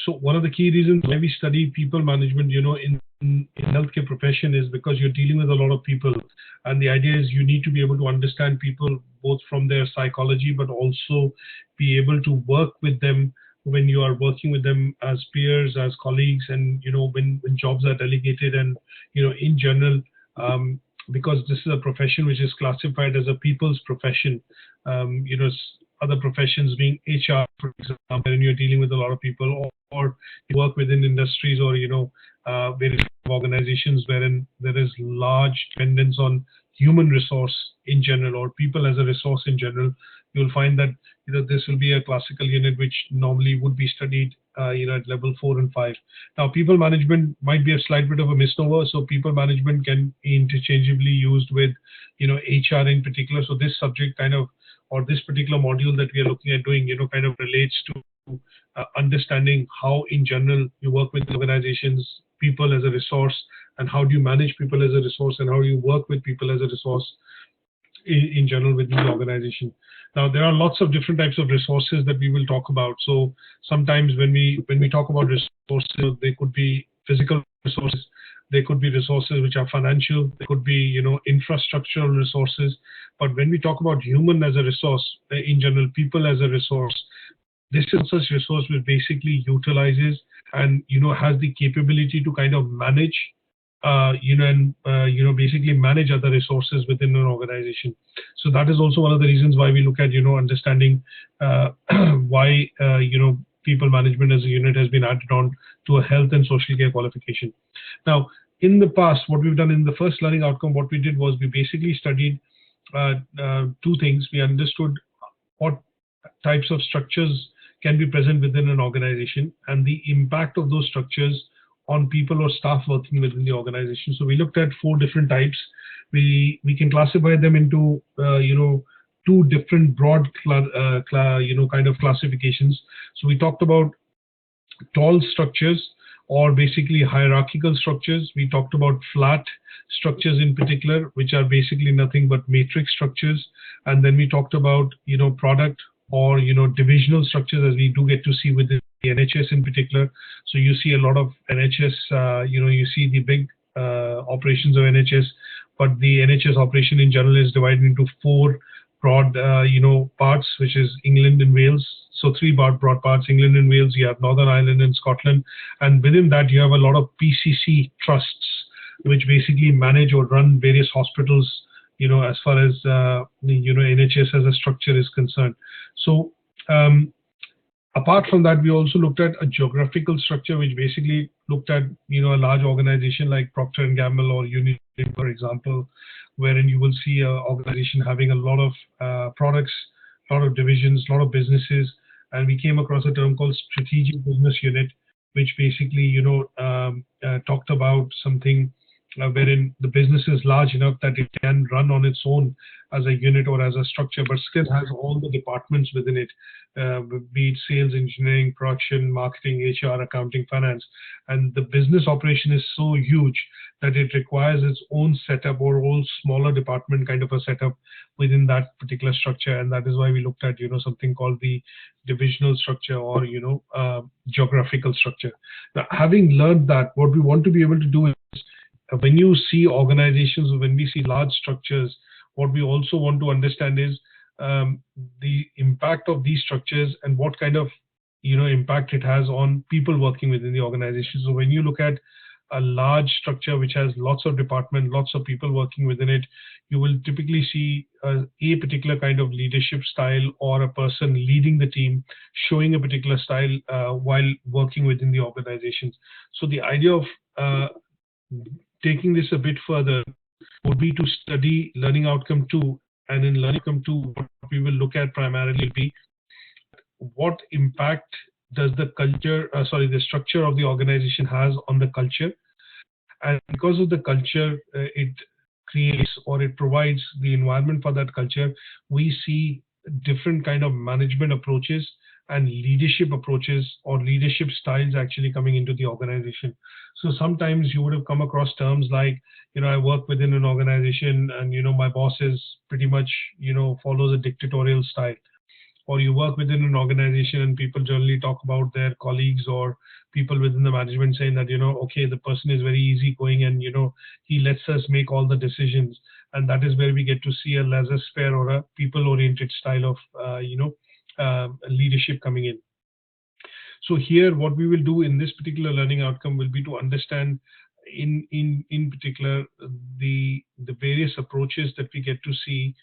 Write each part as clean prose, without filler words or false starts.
so one of the key reasons why we study people management, in healthcare profession is because you're dealing with a lot of people, and the idea is you need to be able to understand people both from their psychology, but also be able to work with them when you are working with them as peers, as colleagues, and when jobs are delegated, and in general, because this is a profession which is classified as a people's profession. Other professions being HR, for example, when you're dealing with a lot of people, or you work within industries, or various organizations wherein there is large dependence on human resource in general, or people as a resource in general, you'll find that this will be a classical unit which normally would be studied at level 4 and 5. Now, people management might be a slight bit of a misnomer. So people management can be interchangeably used with HR in particular. So this subject kind of, or this particular module that we are looking at doing, kind of relates to understanding how in general you work with organizations, people as a resource, and how do you manage people as a resource, and how do you work with people as a resource in general within the organization. Now, there are lots of different types of resources that we will talk about. So sometimes when we talk about resources, they could be physical resources, they could be resources which are financial, they could be infrastructural resources. But when we talk about human as a resource, in general, people as a resource, this is such resource which basically utilizes and has the capability to kind of manage basically manage other resources within an organization. So that is also one of the reasons why we look at understanding why people management as a unit has been added on to a health and social care qualification. Now, in the past, what we've done in the first learning outcome, what we did was we basically studied two things. We understood what types of structures can be present within an organization and the impact of those structures on people or staff working within the organization. So we looked at 4 different types. We can classify them into 2 different broad kind of classifications. So we talked about tall structures, or basically hierarchical structures. We talked about flat structures in particular, which are basically nothing but matrix structures. And then we talked about product or divisional structures, as we do get to see within the NHS in particular. So you see a lot of NHS, you see the big operations of NHS, but the NHS operation in general is divided into 4 broad parts, which is England and Wales. So 3 broad parts: England and Wales, you have Northern Ireland and Scotland, and within that you have a lot of PCC trusts, which basically manage or run various hospitals, as far as NHS as a structure is concerned. So apart from that, we also looked at a geographical structure, which basically looked at a large organization like Procter and Gamble or Unilever, for example, wherein you will see an organization having a lot of products, a lot of divisions, a lot of businesses. And we came across a term called strategic business unit, which basically talked about something wherein the business is large enough that it can run on its own as a unit or as a structure, but still has all the departments within it, be it sales, engineering, production, marketing, HR, accounting, finance. And the business operation is so huge that it requires its own setup or own smaller department kind of a setup within that particular structure. And that is why we looked at something called the divisional structure or geographical structure. Now, having learned that, what we want to be able to do is, when you see organizations, when we see large structures, what we also want to understand is the impact of these structures and what kind of impact it has on people working within the organization. So when you look at a large structure which has lots of departments, lots of people working within it, you will typically see a particular kind of leadership style, or a person leading the team showing a particular style while working within the organizations. So the idea of taking this a bit further would be to study learning outcome 2, and in learning outcome 2, what we will look at primarily will be what impact does the structure of the organization has on the culture. And because of the culture, it creates or it provides the environment for that culture, we see different kind of management approaches and leadership approaches or leadership styles actually coming into the organization. So sometimes you would have come across terms like, I work within an organization and, my boss is pretty much, follows a dictatorial style. or you work within an organization and people generally talk about their colleagues or people within the management saying that, okay, the person is very easygoing and, he lets us make all the decisions. And that is where we get to see a laissez-faire or a people-oriented style of, leadership coming in. So here, what we will do in this particular learning outcome will be to understand in particular the various approaches that we get to see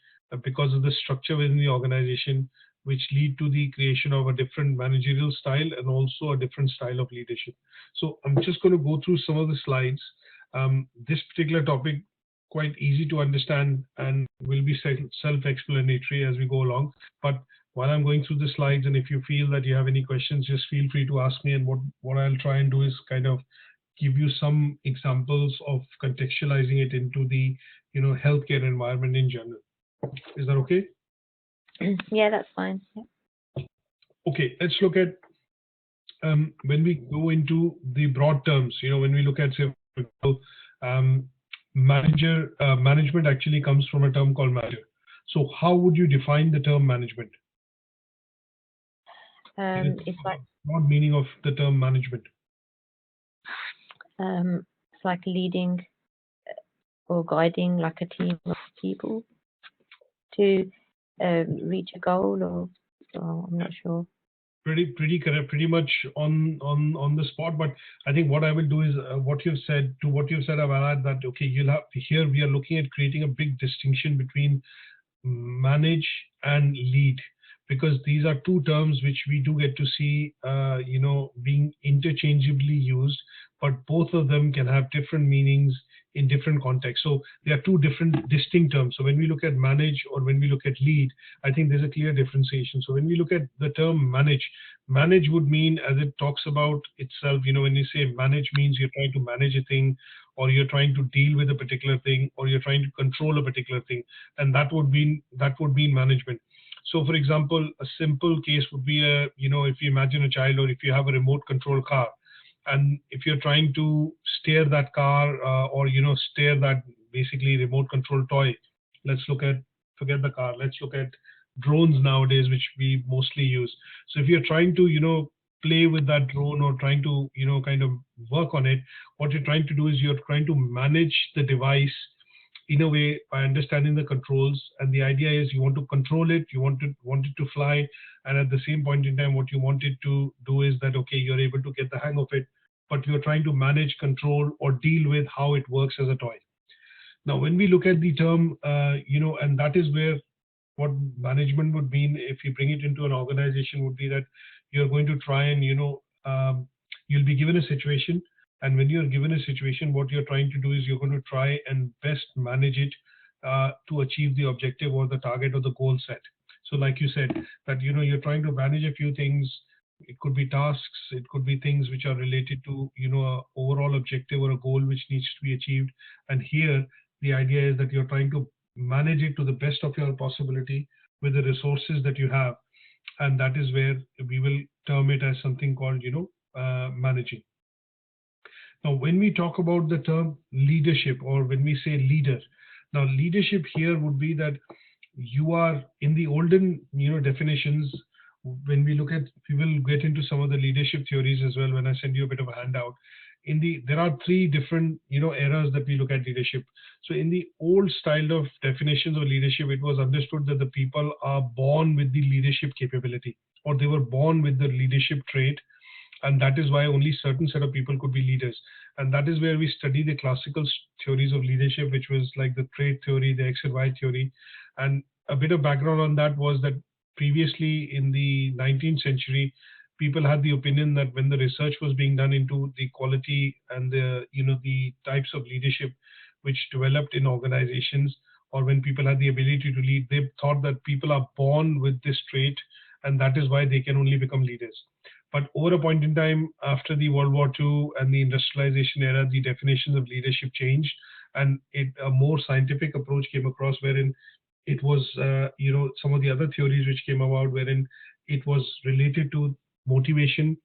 because of the structure within the organization, which lead to the creation of a different managerial style and also a different style of leadership. So I'm just going to go through some of the slides. This particular topic, quite easy to understand and will be self-explanatory as we go along. But while I'm going through the slides, and if you feel that you have any questions, just feel free to ask me. And what I'll try and do is kind of give you some examples of contextualizing it into the healthcare environment in general. Is that okay? Yeah, that's fine. Yeah. Okay, let's look at when we go into the broad terms. When we look at, say, for example, management actually comes from a term called manager. So how would you define the term management? It's like broad meaning of the term management. It's like leading or guiding like a team of people to reach a goal, or I'm not sure. Pretty correct, pretty much on the spot. But I think what I will do is what you've said, I'll add that, okay, you'll have here we are looking at creating a big distinction between manage and lead, because these are two terms which we do get to see being interchangeably used, but both of them can have different meanings in different contexts. So there are two different distinct terms. So when we look at manage or when we look at lead, I think there's a clear differentiation. So when we look at the term manage would mean, as it talks about itself, when you say manage means you're trying to manage a thing, or you're trying to deal with a particular thing, or you're trying to control a particular thing, and that would mean management. So for example, a simple case would be if you imagine a child, or if you have a remote control car, and if you're trying to steer that car or steer that basically remote control toy, forget the car, let's look at drones nowadays, which we mostly use. So if you're trying to play with that drone or trying to kind of work on it, what you're trying to do is you're trying to manage the device in a way by understanding the controls. And the idea is you want to control it, you want it to fly, and at the same point in time what you want it to do is that, okay, you're able to get the hang of it, but you're trying to manage, control, or deal with how it works as a toy. Now when we look at the term and that is where what management would mean if you bring it into an organization would be that you're going to try and you'll be given a situation. And when you're given a situation, what you're trying to do is you're going to try and best manage it to achieve the objective or the target or the goal set. So like you said, that you're trying to manage a few things. It could be tasks, it could be things which are related to a overall objective or a goal which needs to be achieved. And here the idea is that you're trying to manage it to the best of your possibility with the resources that you have. And that is where we will term it as something called managing. Now, when we talk about the term leadership, or when we say leader, now leadership here would be that you are in the olden, definitions. When we look at, we will get into some of the leadership theories as well when I send you a bit of a handout. There are three different, eras that we look at leadership. So in the old style of definitions of leadership, it was understood that the people are born with the leadership capability, or they were born with the leadership trait. And that is why only certain set of people could be leaders. And that is where we study the classical theories of leadership, which was like the trait theory, the X and Y theory. And a bit of background on that was that previously in the 19th century, people had the opinion that when the research was being done into the quality and the types of leadership which developed in organizations, or when people had the ability to lead, they thought that people are born with this trait, and that is why they can only become leaders. But over a point in time, after the World War II and the industrialization era, the definitions of leadership changed, and a more scientific approach came across, wherein it was, some of the other theories which came about, wherein it was related to motivation,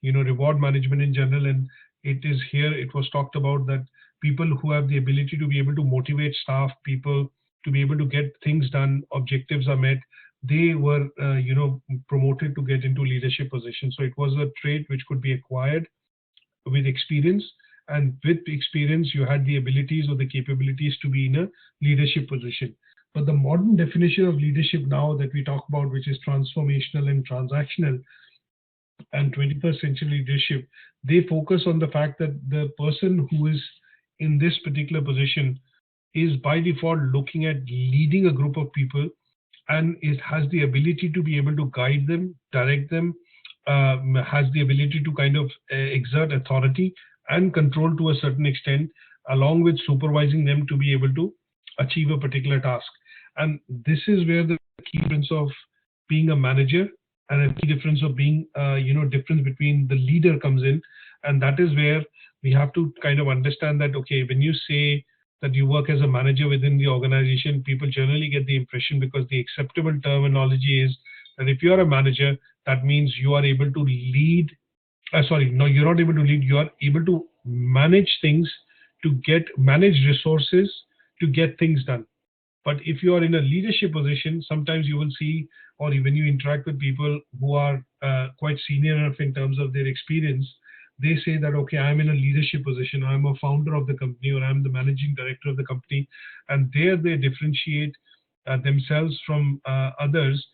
reward management in general. And it was talked about that people who have the ability to be able to motivate staff, people to be able to get things done, objectives are met, they were promoted to get into leadership positions. So it was a trait which could be acquired with experience, and with experience you had the abilities or the capabilities to be in a leadership position. But the modern definition of leadership now that we talk about, which is transformational and transactional, and 21st century leadership, they focus on the fact that the person who is in this particular position is by default looking at leading a group of people, and it has the ability to be able to guide them, direct them, has the ability to kind of exert authority and control to a certain extent, along with supervising them to be able to achieve a particular task. And this is where the key difference of being a manager and a key difference of being, difference between the leader comes in. And that is where we have to kind of understand that, okay, when you say that you work as a manager within the organization, people generally get the impression, because the acceptable terminology is that if you are a manager, that means you are able to lead. Sorry, no, you're not able to lead. You are able to manage things, to manage resources, to get things done. But if you are in a leadership position, sometimes you will see, or when you interact with people who are quite senior enough in terms of their experience, they say that, okay, I'm in a leadership position, I'm a founder of the company, or I'm the managing director of the company. And there they differentiate themselves from others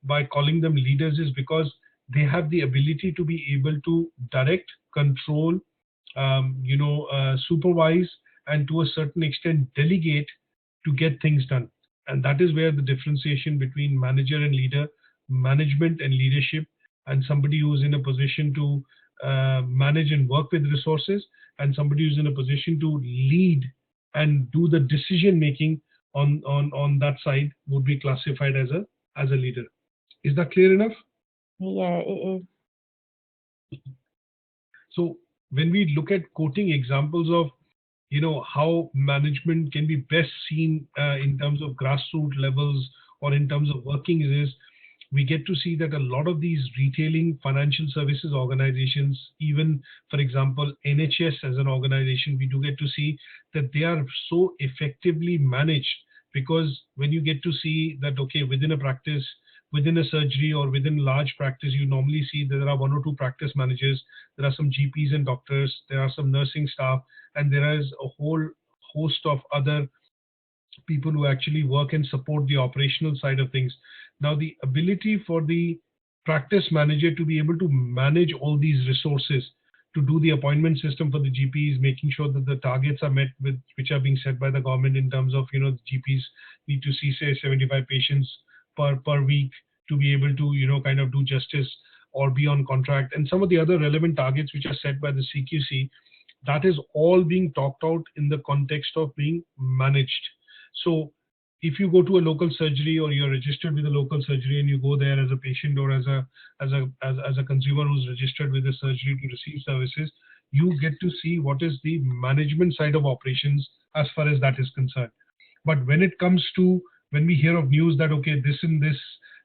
by calling them leaders, is because they have the ability to be able to direct, control, supervise, and to a certain extent delegate to get things done. And that is where the differentiation between manager and leader, management and leadership, and somebody who's in a position to manage and work with resources, and somebody who's in a position to lead and do the decision making on that side, would be classified as a leader. Is that clear enough? Yeah, it is. So when we look at quoting examples of how management can be best seen in terms of grassroots levels or in terms of working, is we get to see that a lot of these retailing financial services organizations, even for example NHS as an organization, we do get to see that they are so effectively managed, because when you get to see that, okay, within a practice, within a surgery or within large practice, you normally see that there are one or two practice managers, there are some GPs and doctors, there are some nursing staff, and there is a whole host of other people who actually work and support the operational side of things. Now, the ability for the practice manager to be able to manage all these resources, to do the appointment system for the GPs, making sure that the targets are met with which are being set by the government in terms of, the GPs need to see, say, 75 patients per week to be able to, kind of do justice or be on contract, and some of the other relevant targets which are set by the CQC. That is all being talked out in the context of being managed. So if you go to a local surgery, or you're registered with a local surgery, and you go there as a patient or as a consumer who's registered with the surgery to receive services, you get to see what is the management side of operations as far as that is concerned. But when it comes to, when we hear of news that, okay, this and this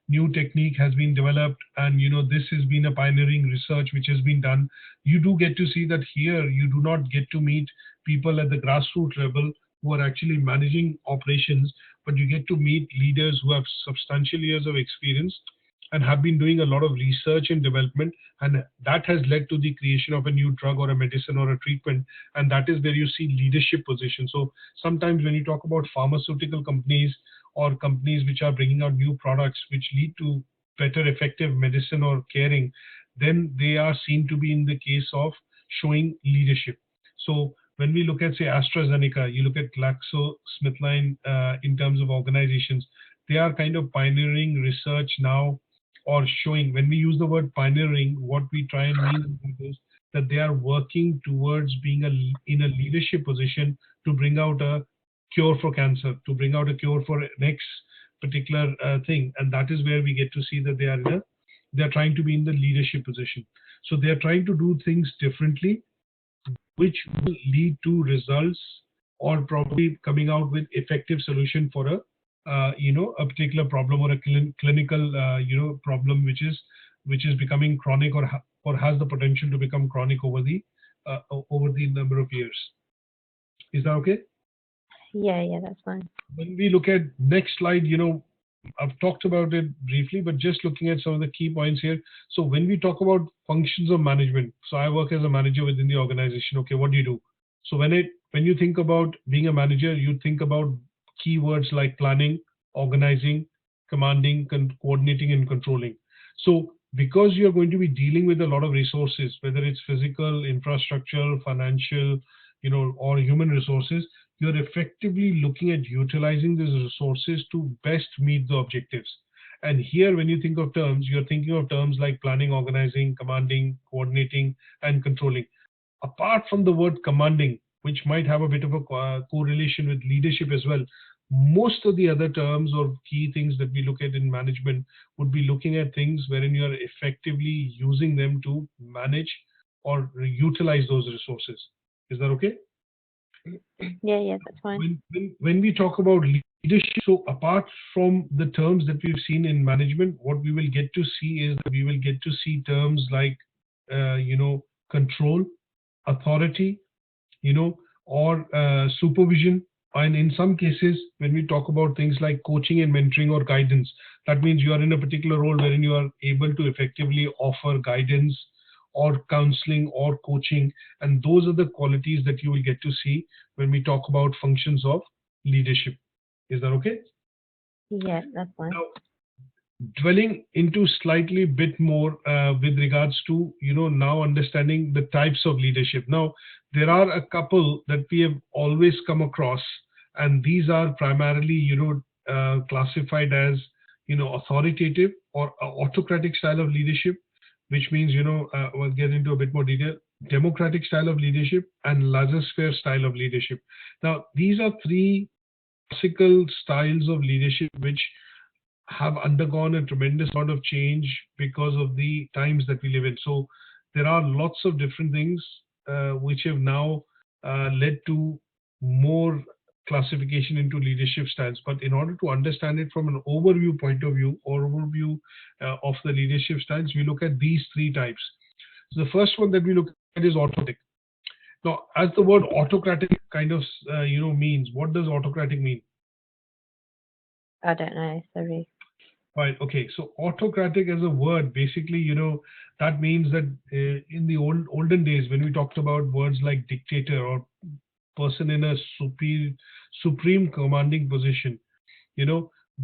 new technique has been developed, and this has been a pioneering research which has been done, you do get to see that here you do not get to meet people at the grassroots level who are actually managing operations, but you get to meet leaders who have substantial years of experience and have been doing a lot of research and development, and that has led to the creation of a new drug or a medicine or a treatment. And that is where you see leadership positions. So sometimes when you talk about pharmaceutical companies or companies which are bringing out new products which lead to better effective medicine or caring, then they are seen to be in the case of showing leadership. So when we look at, say, AstraZeneca, you look at GlaxoSmithKline in terms of organizations, they are kind of pioneering research now, or showing. When we use the word pioneering, what we try and mean is that they are working towards being in a leadership position to bring out a cure for cancer, to bring out a cure for next particular thing. And that is where we get to see that they are trying to be in the leadership position. So they are trying to do things differently, which will lead to results, or probably coming out with effective solution for a particular problem, or a clinical problem which is becoming chronic, or has the potential to become chronic over the number of years. Is that okay? Yeah, that's fine. When we look at next slide, I've talked about it briefly, but just looking at some of the key points here. So when we talk about functions of management, so I work as a manager within the organization. Okay, what do you do? So when you think about being a manager, you think about keywords like planning, organizing, commanding, coordinating, and controlling. So because you're going to be dealing with a lot of resources, whether it's physical, infrastructure, financial, or human resources, you're effectively looking at utilizing these resources to best meet the objectives. And here, when you think of terms, you're thinking of terms like planning, organizing, commanding, coordinating, and controlling. Apart from the word commanding, which might have a bit of a correlation with leadership as well, most of the other terms or key things that we look at in management would be looking at things wherein you are effectively using them to manage or utilize those resources. Is that okay? Yeah, that's fine. When we talk about leadership, so apart from the terms that we've seen in management, what we will get to see is that we will get to see terms like, control, authority, or supervision. And in some cases, when we talk about things like coaching and mentoring or guidance, that means you are in a particular role wherein you are able to effectively offer guidance or counseling or coaching. And those are the qualities that you will get to see when we talk about functions of leadership. Is that okay? Yeah, that's fine. Now, dwelling into slightly bit more with regards to now understanding the types of leadership. Now there are a couple that we have always come across, and these are primarily classified as authoritative or autocratic style of leadership, which means we'll get into a bit more detail: democratic style of leadership and laissez-faire style of leadership. Now these are three classical styles of leadership which have undergone a tremendous amount of change because of the times that we live in. So there are lots of different things which have now led to more classification into leadership styles. But in order to understand it from an overview point of view, of the leadership styles, we look at these three types. So the first one that we look at is autocratic. Now, as the word autocratic kind of means, what does autocratic mean? I don't know, sorry. Right. Okay. So autocratic as a word, basically, that means that in the olden days, when we talked about words like dictator or person in a supreme commanding position,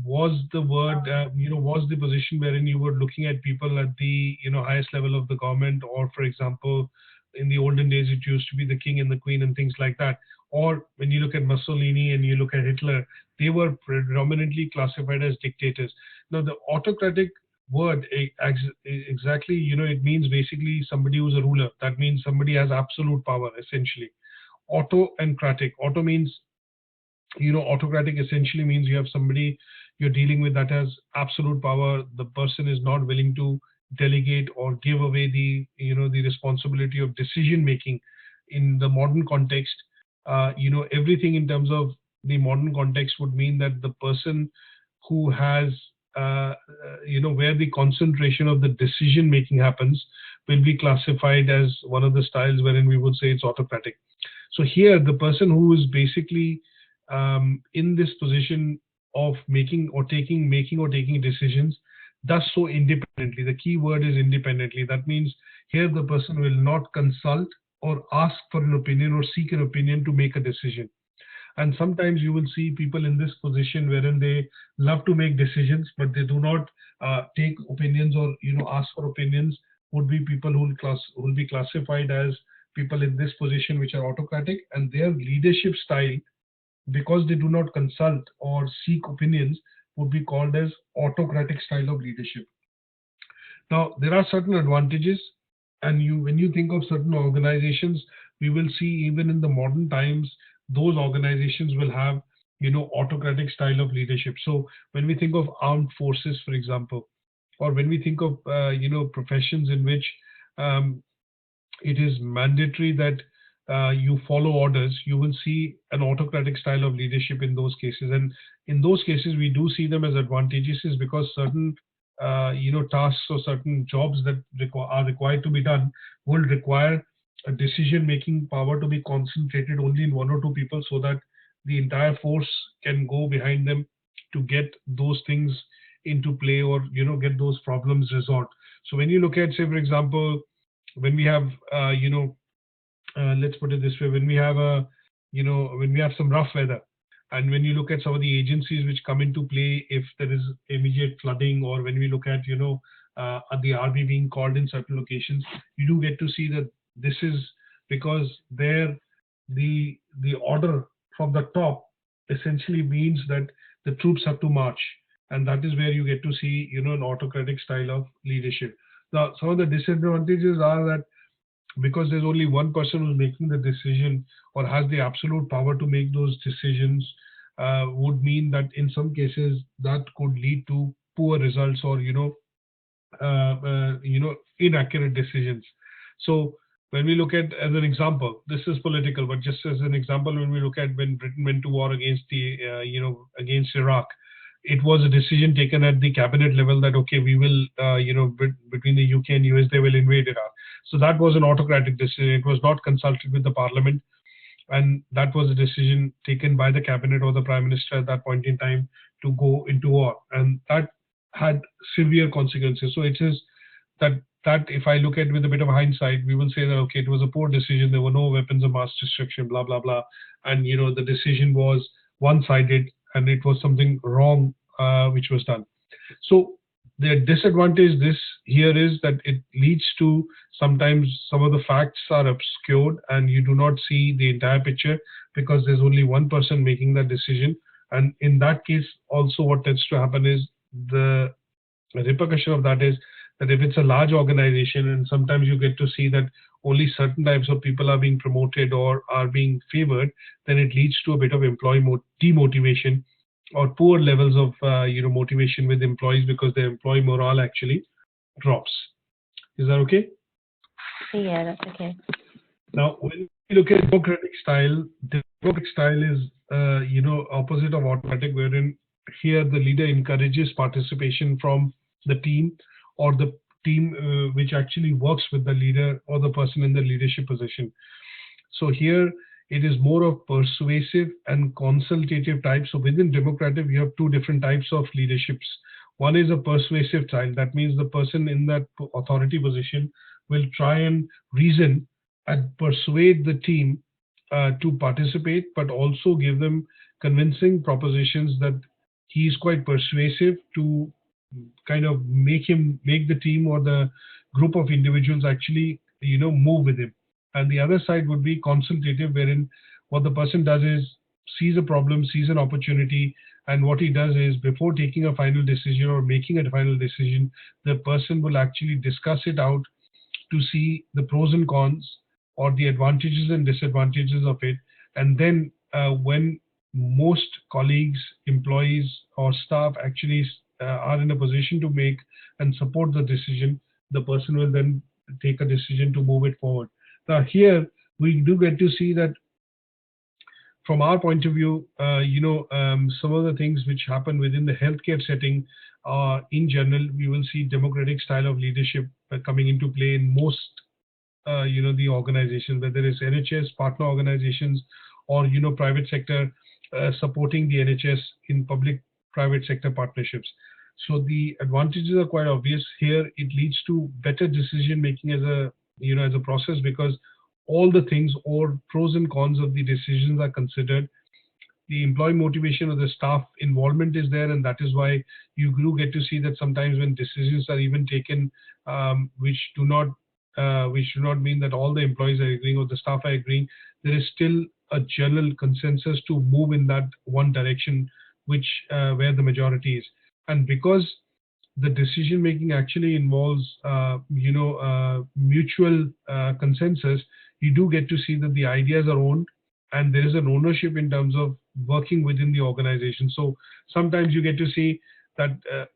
was the word, was the position wherein you were looking at people at the, highest level of the government, or for example, in the olden days, it used to be the king and the queen and things like that. Or when you look at Mussolini and you look at Hitler, they were predominantly classified as dictators. Now, the autocratic word exactly, it means basically somebody who's a ruler. That means somebody has absolute power, essentially. Auto and cratic. Auto means, autocratic essentially means you have somebody you're dealing with that has absolute power. The person is not willing to delegate or give away the responsibility of decision making. In the modern context, everything in terms of the modern context would mean that the person who has where the concentration of the decision making happens will be classified as one of the styles wherein we would say it's autocratic. So here, the person who is basically in this position of making or taking decisions does so independently. The key word is independently. That means here the person will not consult or ask for an opinion or seek an opinion to make a decision. And sometimes you will see people in this position wherein they love to make decisions, but they do not take opinions or ask for opinions. Would be people who will be classified as people in this position which are autocratic, and their leadership style, because they do not consult or seek opinions, would be called as autocratic style of leadership. Now, there are certain advantages, and when you think of certain organizations, we will see even in the modern times, those organizations will have, autocratic style of leadership. So when we think of armed forces, for example, or when we think of, professions in which it is mandatory that you follow orders, you will see an autocratic style of leadership in those cases. And in those cases, we do see them as advantageous, is because certain tasks or certain jobs that are required to be done will require a decision-making power to be concentrated only in one or two people, so that the entire force can go behind them to get those things into play, or get those problems resolved. So when you look at, say for example, when we have let's put it this way, when we have when we have some rough weather, and when you look at some of the agencies which come into play if there is immediate flooding, or when we look at the RB being called in certain locations, you do get to see that this is because there the order from the top essentially means that the troops have to march, and that is where you get to see an autocratic style of leadership. Now, some of the disadvantages are that because there's only one person who's making the decision or has the absolute power to make those decisions, would mean that in some cases that could lead to poor results, or inaccurate decisions. So when we look at, as an example, this is political, but just as an example, when we look at when Britain went to war against against Iraq, it was a decision taken at the cabinet level that, okay, we will, between the UK and US, they will invade Iraq. So that was an autocratic decision. It was not consulted with the parliament. And that was a decision taken by the cabinet or the prime minister at that point in time to go into war. And that had severe consequences. So it is that if I look at with a bit of hindsight, we will say that, okay, it was a poor decision. There were no weapons of mass destruction, blah, blah, blah. And, the decision was one-sided, and it was something wrong which was done. So the disadvantage here is that it leads to sometimes some of the facts are obscured and you do not see the entire picture because there's only one person making that decision. And in that case, also what tends to happen is the repercussion of that is that if it's a large organization and sometimes you get to see that only certain types of people are being promoted or are being favored, then it leads to a bit of employee demotivation or poor levels of motivation with employees because their employee morale actually drops. Is that okay? Yeah, that's okay. Now, when we look at democratic style is opposite of autocratic, wherein here the leader encourages participation from the team or the team which actually works with the leader or the person in the leadership position. So here it is more of persuasive and consultative type. So within democratic, you have two different types of leaderships. One is a persuasive style. That means the person in that authority position will try and reason and persuade the team to participate, but also give them convincing propositions that he is quite persuasive to kind of make the team or the group of individuals actually move with him. And the other side would be consultative, wherein what the person does is sees a problem, sees an opportunity, and what he does is before taking a final decision or making a final decision, the person will actually discuss it out to see the pros and cons or the advantages and disadvantages of it. And then when most colleagues, employees, or staff actually are in a position to make and support the decision, the person will then take a decision to move it forward. Now here we do get to see that from our point of view, some of the things which happen within the healthcare setting, in general, we will see democratic style of leadership coming into play in most, the organizations, whether it's NHS, partner organizations, or, private sector supporting the NHS in public-private sector partnerships. So the advantages are quite obvious here. It leads to better decision making as a process because all the things or pros and cons of the decisions are considered. The employee motivation of the staff involvement is there, and that is why you do get to see that sometimes when decisions are even taken, which do not mean that all the employees are agreeing or the staff are agreeing, there is still a general consensus to move in that one direction, which where the majority is. And because the decision making actually involves mutual consensus, you do get to see that the ideas are owned and there is an ownership in terms of working within the organization. So sometimes you get to see that,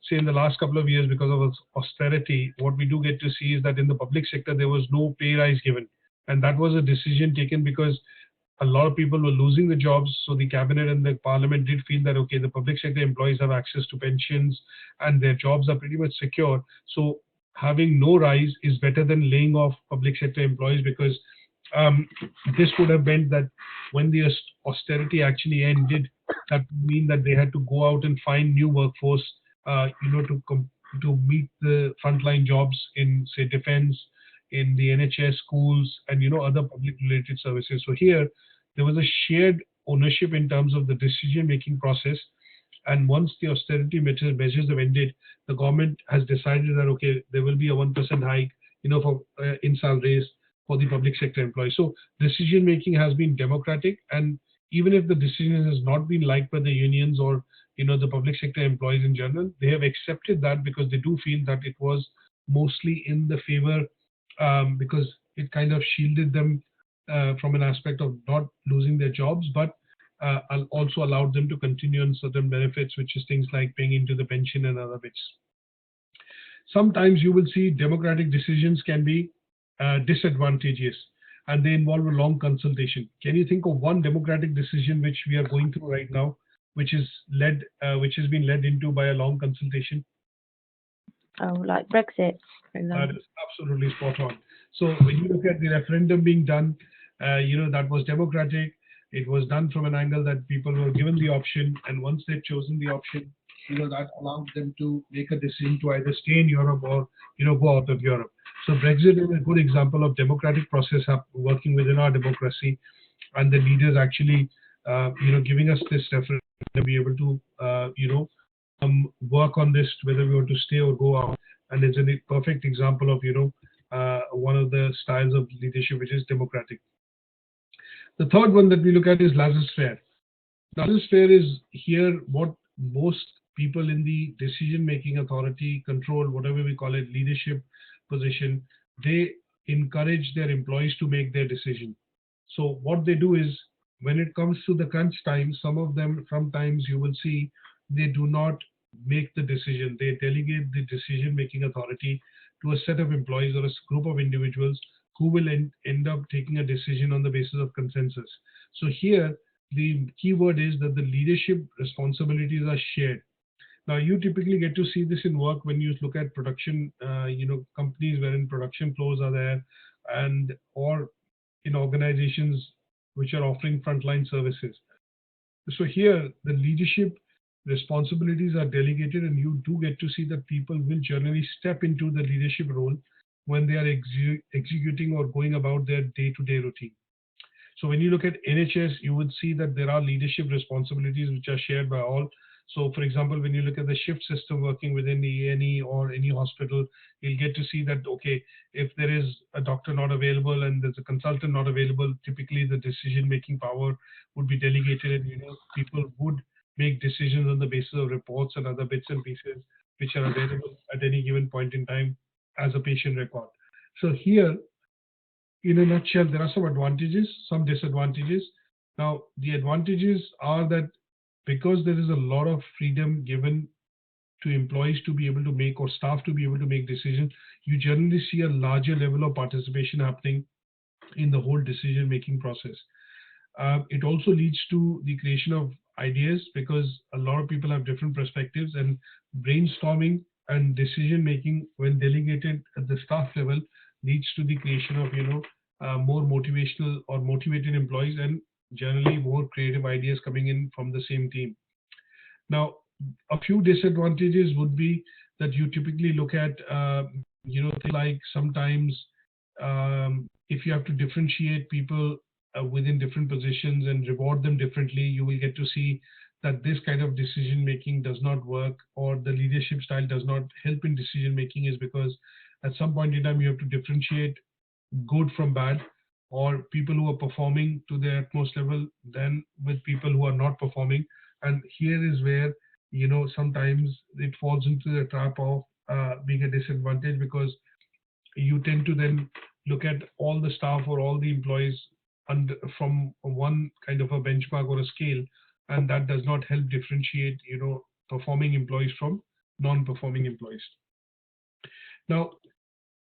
say in the last couple of years, because of austerity, what we do get to see is that in the public sector, there was no pay rise given. And that was a decision taken because a lot of people were losing the jobs. So the cabinet and the parliament did feel that, okay, the public sector employees have access to pensions and their jobs are pretty much secure. So having no rise is better than laying off public sector employees, because this would have meant that when the austerity actually ended, That would mean that they had to go out and find new workforce, to meet the frontline jobs in, say, defense, in the NHS, schools, and other public related services. So here there was a shared ownership in terms of the decision making process. And once the austerity measures have ended, the government has decided that okay, there will be a 1% hike, for in salaries for the public sector employees. So decision making has been democratic, and even if the decision has not been liked by the unions or the public sector employees in general, they have accepted that because they do feel that it was mostly in the favor, because it kind of shielded them from an aspect of not losing their jobs, but also allowed them to continue on certain benefits, which is things like paying into the pension and other bits. Sometimes you will see democratic decisions can be disadvantageous, and they involve a long consultation. Can you think of one democratic decision which we are going through right now, which which has been led into by a long consultation? Oh, like Brexit, for That example. is absolutely spot on. So when you look at the referendum being done, that was democratic. It was done from an angle that people were given the option, and once they'd chosen the option, that allowed them to make a decision to either stay in Europe or go out of Europe. So Brexit is a good example of democratic process working within our democracy, and the leaders actually giving us this referendum to be able to work on this, whether we want to stay or go out. And it's a perfect example of one of the styles of leadership which is democratic. The third one that we look at is laissez-faire. Laissez-faire is here what most people in the decision-making authority, control, whatever we call it, leadership position, they encourage their employees to make their decision. So what they do is, when it comes to the crunch time, some of them, sometimes you will see, they do not make the decision. They delegate the decision-making authority to a set of employees or a group of individuals who will end up taking a decision on the basis of consensus. So here, the key word is that the leadership responsibilities are shared. Now, you typically get to see this in work when you look at production, companies wherein production flows are there, or in organizations which are offering frontline services. So here, the leadership responsibilities are delegated, and you do get to see that people will generally step into the leadership role when they are executing or going about their day-to-day routine. So when you look at NHS, you would see that there are leadership responsibilities which are shared by all. So for example, when you look at the shift system working within the A&E or any hospital, you'll get to see that, okay, if there is a doctor not available and there's a consultant not available, typically the decision-making power would be delegated, and people would make decisions on the basis of reports and other bits and pieces which are available at any given point in time as a patient record. So here, in a nutshell, there are some advantages, some disadvantages. Now, the advantages are that because there is a lot of freedom given to employees to be able to make, or staff to be able to make decisions, you generally see a larger level of participation happening in the whole decision-making process. It also leads to the creation of ideas, because a lot of people have different perspectives, and brainstorming and decision-making, when delegated at the staff level, leads to the creation of more motivational or motivated employees, and generally more creative ideas coming in from the same team. Now, a few disadvantages would be that you typically look at things like sometimes if you have to differentiate people within different positions and reward them differently, you will get to see that this kind of decision making does not work, or the leadership style does not help in decision making, is because at some point in time you have to differentiate good from bad, or people who are performing to their utmost level than with people who are not performing. And here is where sometimes it falls into the trap of being a disadvantage, because you tend to then look at all the staff or all the employees from one kind of a benchmark or a scale, and that does not help differentiate performing employees from non-performing employees. Now,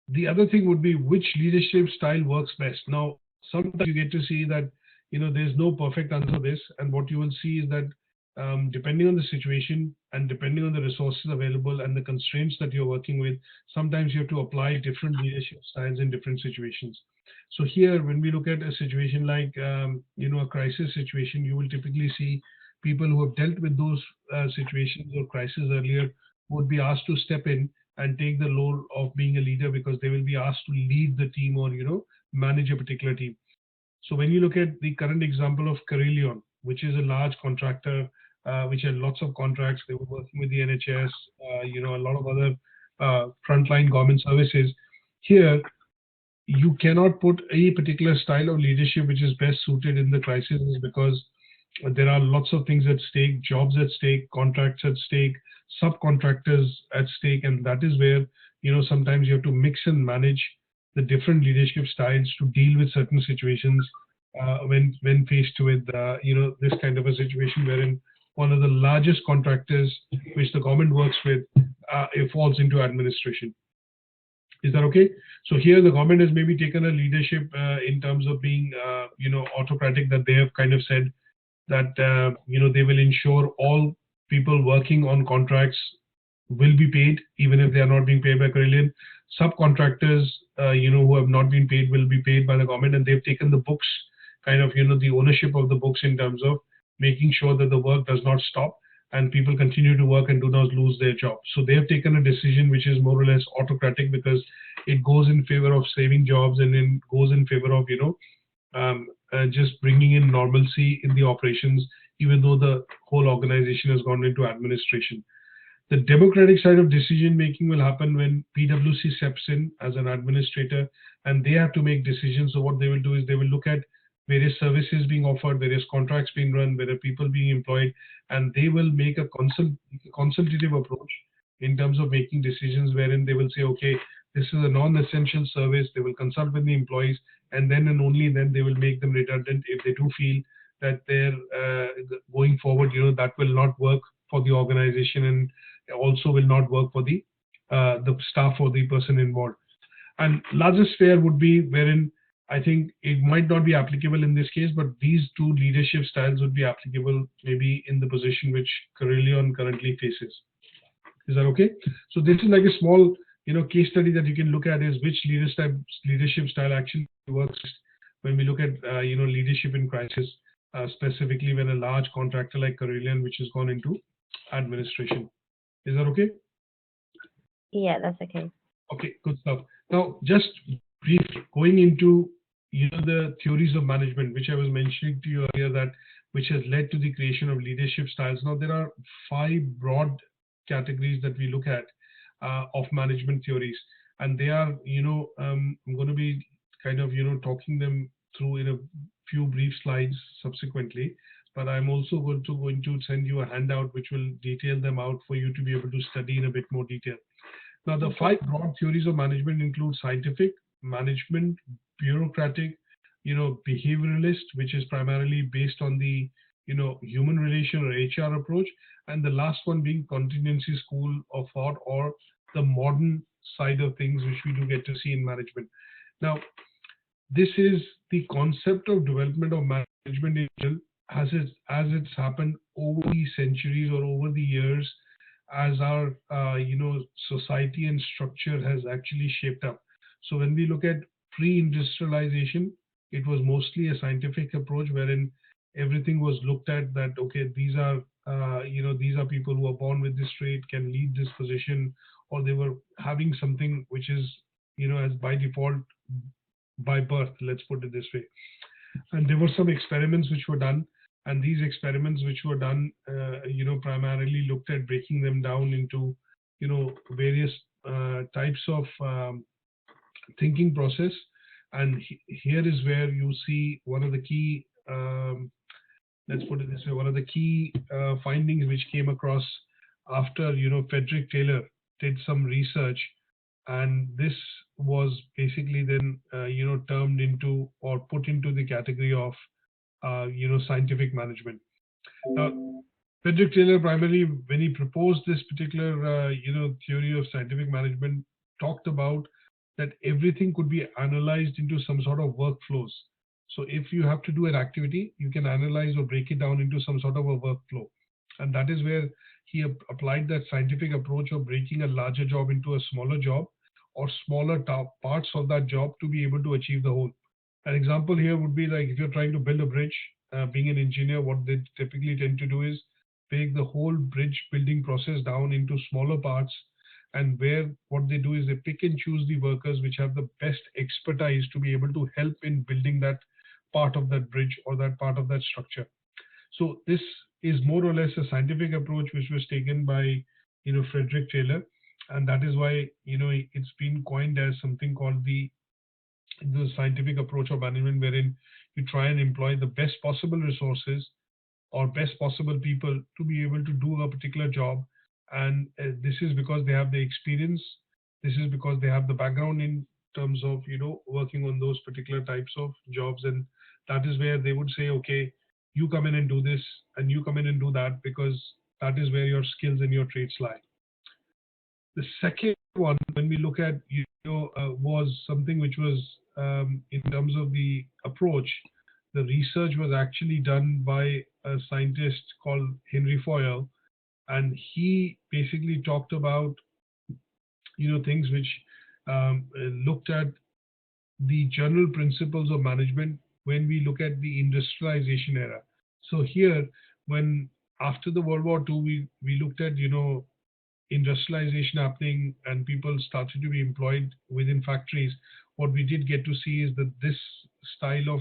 the other thing would be which leadership style works best. Now, sometimes you get to see that there's no perfect answer to this, and what you will see is that depending on the situation and depending on the resources available and the constraints that you're working with, sometimes you have to apply different leadership styles in different situations. So here, when we look at a situation like a crisis situation, you will typically see people who have dealt with those situations or crises earlier would be asked to step in and take the role of being a leader, because they will be asked to lead the team or manage a particular team. So when you look at the current example of Carillion, which is a large contractor, which had lots of contracts, they were working with the NHS, a lot of other frontline government services. Here, you cannot put a particular style of leadership which is best suited in the crisis, because there are lots of things at stake, jobs at stake, contracts at stake, subcontractors at stake, and that is where sometimes you have to mix and manage the different leadership styles to deal with certain situations when faced with this kind of a situation wherein one of the largest contractors which the government works with it falls into administration. Is that okay? So here the government has maybe taken a leadership in terms of being autocratic, that they have kind of said that they will ensure all people working on contracts will be paid, even if they are not being paid by Carillion. Subcontractors, who have not been paid, will be paid by the government, and they've taken the books, kind of, the ownership of the books in terms of making sure that the work does not stop and people continue to work and do not lose their job. So they have taken a decision which is more or less autocratic, because it goes in favor of saving jobs, and then goes in favor of just bringing in normalcy in the operations, even though the whole organization has gone into administration. The democratic side of decision making will happen when PwC steps in as an administrator, and they have to make decisions. So what they will do is they will look at various services being offered, various contracts being run, whether people being employed, and they will make a consultative approach in terms of making decisions, wherein they will say, okay, this is a non-essential service. They will consult with the employees, and then and only then they will make them redundant if they do feel that they're going forward, that will not work for the organization, and also will not work for the staff or the person involved. And largest sphere would be wherein I think it might not be applicable in this case, but these two leadership styles would be applicable maybe in the position which Carillion currently faces. Is that okay? So this is like a small case study that you can look at, is which leadership style actually works when we look at leadership in crisis, specifically when a large contractor like Carillion, which has gone into administration. Is that okay? Yeah, that's okay. Okay, good stuff. Now, just briefly going into the theories of management, which I was mentioning to you earlier, that which has led to the creation of leadership styles. Now, there are 5 broad categories that we look at of management theories, and they are, I'm going to be kind of, talking them through in a few brief slides subsequently, but I'm also going to send you a handout which will detail them out for you to be able to study in a bit more detail. Now, the 5 broad theories of management include scientific, management, bureaucratic, behavioralist, which is primarily based on the, human relation or HR approach, and the last one being contingency school of thought, or the modern side of things, which we do get to see in management. Now, this is the concept of development of management in general, as it's happened over the centuries or over the years, as our society and structure has actually shaped up. So when we look at pre-industrialization, it was mostly a scientific approach, wherein everything was looked at that, okay, these are people who are born with this trait, can lead this position, or they were having something which is as by default by birth, let's put it this way. And there were some experiments which were done, and these experiments which were done primarily looked at breaking them down into various types of thinking process. And here is where you see one of the key let's put it this way, one of the key findings which came across after Frederick Taylor did some research, and this was basically then termed into or put into the category of scientific management. Now, Frederick Taylor primarily, when he proposed this particular theory of scientific management, talked about that everything could be analyzed into some sort of workflows. So if you have to do an activity, you can analyze or break it down into some sort of a workflow. And that is where he applied that scientific approach of breaking a larger job into a smaller job, or smaller parts of that job to be able to achieve the whole. An example here would be like if you're trying to build a bridge, being an engineer, what they typically tend to do is break the whole bridge building process down into smaller parts, and where what they do is they pick and choose the workers which have the best expertise to be able to help in building that part of that bridge or that part of that structure. So this is more or less a scientific approach which was taken by Frederick Taylor, and that is why it's been coined as something called the scientific approach of management, wherein you try and employ the best possible resources or best possible people to be able to do a particular job. And this is because they have the experience. This is because they have the background in terms of working on those particular types of jobs, and that is where they would say, okay, you come in and do this, and you come in and do that, because that is where your skills and your traits lie. The second one, when we look at, was something which was in terms of the approach. The research was actually done by a scientist called Henry Foyle, and he basically talked about, things which looked at the general principles of management when we look at the industrialization era. So here, when after the World War II, we looked at, industrialization happening and people started to be employed within factories. What we did get to see is that this style of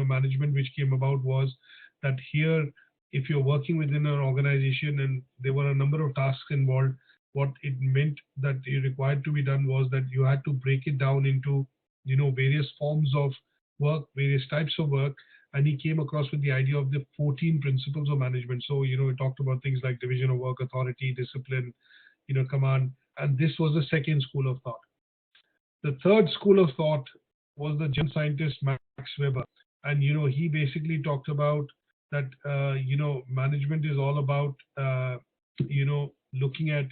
management which came about was that here, if you're working within an organization and there were a number of tasks involved, what it meant that it required to be done was that you had to break it down into various forms of work, various types of work. And he came across with the idea of the 14 principles of management. So, it talked about things like division of work, authority, discipline, command. And this was the second school of thought. The third school of thought was the German scientist Max Weber. And, he basically talked about that, management is all about, looking at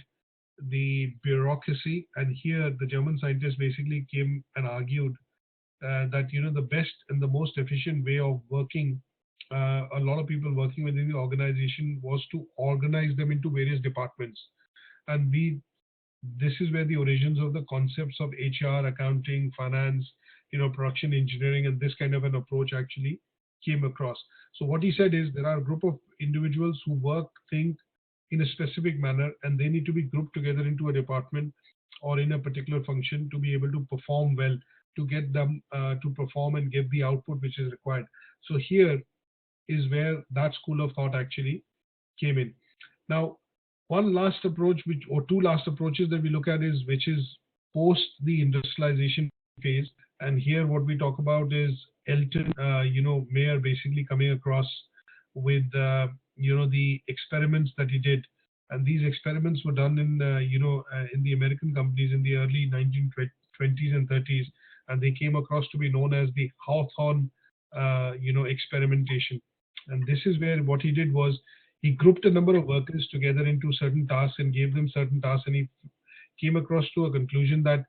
the bureaucracy. And here the German scientist basically came and argued that the best and the most efficient way of working a lot of people working within the organization was to organize them into various departments. And this is where the origins of the concepts of HR, accounting, finance, production engineering, and this kind of an approach actually came across. So what he said is there are a group of individuals who think in a specific manner, and they need to be grouped together into a department or in a particular function to be able to perform well, to get them to perform and give the output which is required. So here is where that school of thought actually came in. Now, one last approach, or two last approaches that we look at is which is post the industrialization phase. And here what we talk about is Elton, Mayer basically coming across with, the experiments that he did. And these experiments were done in, in the American companies in the early 1920s and 30s. And they came across to be known as the Hawthorne, experimentation. And this is where what he did was he grouped a number of workers together into certain tasks and gave them certain tasks. And he came across to a conclusion that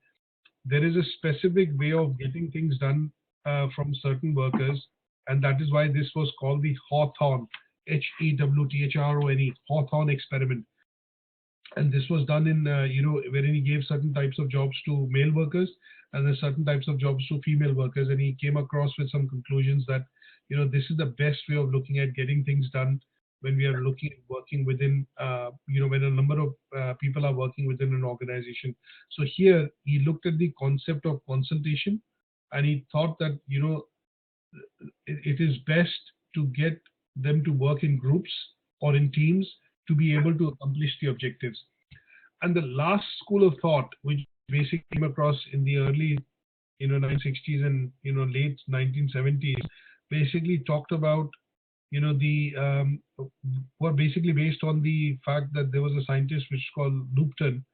there is a specific way of getting things done from certain workers. And that is why this was called the Hawthorne, Hewthrone, Hawthorne experiment. And this was done in, wherein he gave certain types of jobs to male workers and then certain types of jobs to female workers. And he came across with some conclusions that, this is the best way of looking at getting things done when we are looking at working within, when a number of people are working within an organization. So here he looked at the concept of consultation, and he thought that, it is best to get them to work in groups or in teams to be able to accomplish the objectives. And the last school of thought, which basically came across in the early 1960s and late 1970s, basically talked about were basically based on the fact that there was a scientist which is called Lupton,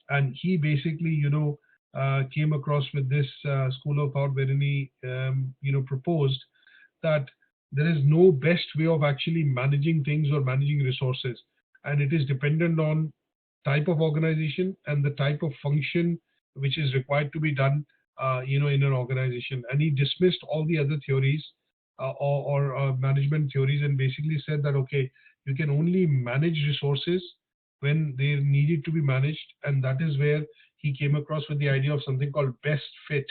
and he basically came across with this school of thought wherein he proposed that there is no best way of actually managing things or managing resources, and it is dependent on type of organization and the type of function which is required to be done in an organization. And he dismissed all the other theories or management theories, and basically said that okay, you can only manage resources when they needed to be managed. And that is where he came across with the idea of something called best fit.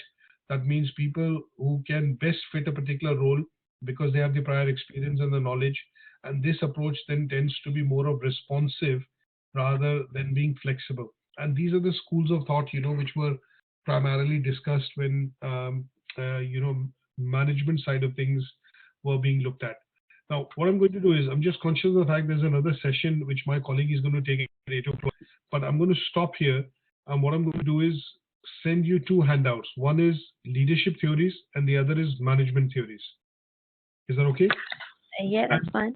That means people who can best fit a particular role because they have the prior experience and the knowledge. And this approach then tends to be more of responsive rather than being flexible. And these are the schools of thought, which were primarily discussed when, management side of things were being looked at. Now, what I'm going to do is, I'm just conscious of the fact there's another session which my colleague is going to take at 8 o'clock, but I'm going to stop here. And what I'm going to do is send you two handouts. One is leadership theories and the other is management theories. Is that okay? Yeah, that's fine.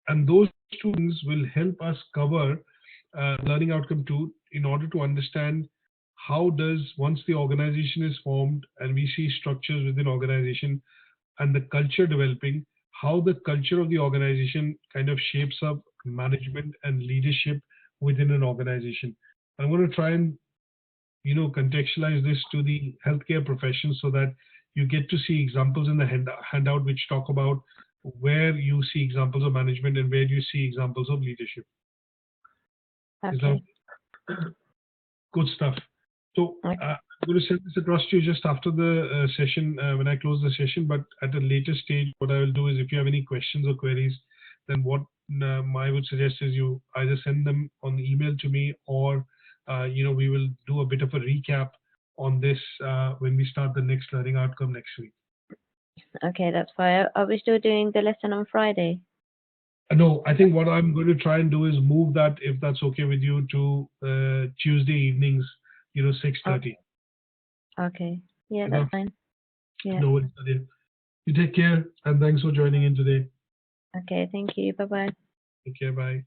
And those two things will help us cover learning outcome 2 in order to understand how does, once the organization is formed and we see structures within organization and the culture developing, how the culture of the organization kind of shapes up management and leadership within an organization. I'm going to try and contextualize this to the healthcare profession so that you get to see examples in the handout which talk about where you see examples of management and where you see examples of leadership. Okay. Good stuff. So I'm going to send this across to you just after the session, when I close the session, but at a later stage, what I will do is if you have any questions or queries, then what I would suggest is you either send them on the email to me or, we will do a bit of a recap on this when we start the next learning outcome next week. Okay, that's fine. Are we still doing the lesson on Friday? No, I think what I'm going to try and do is move that, if that's okay with you, to Tuesday evenings, 6:30. Okay. Yeah, that's fine. Yeah. No worries, Nadia. You take care and thanks for joining in today. Okay, thank you. Bye-bye. Take care. Bye.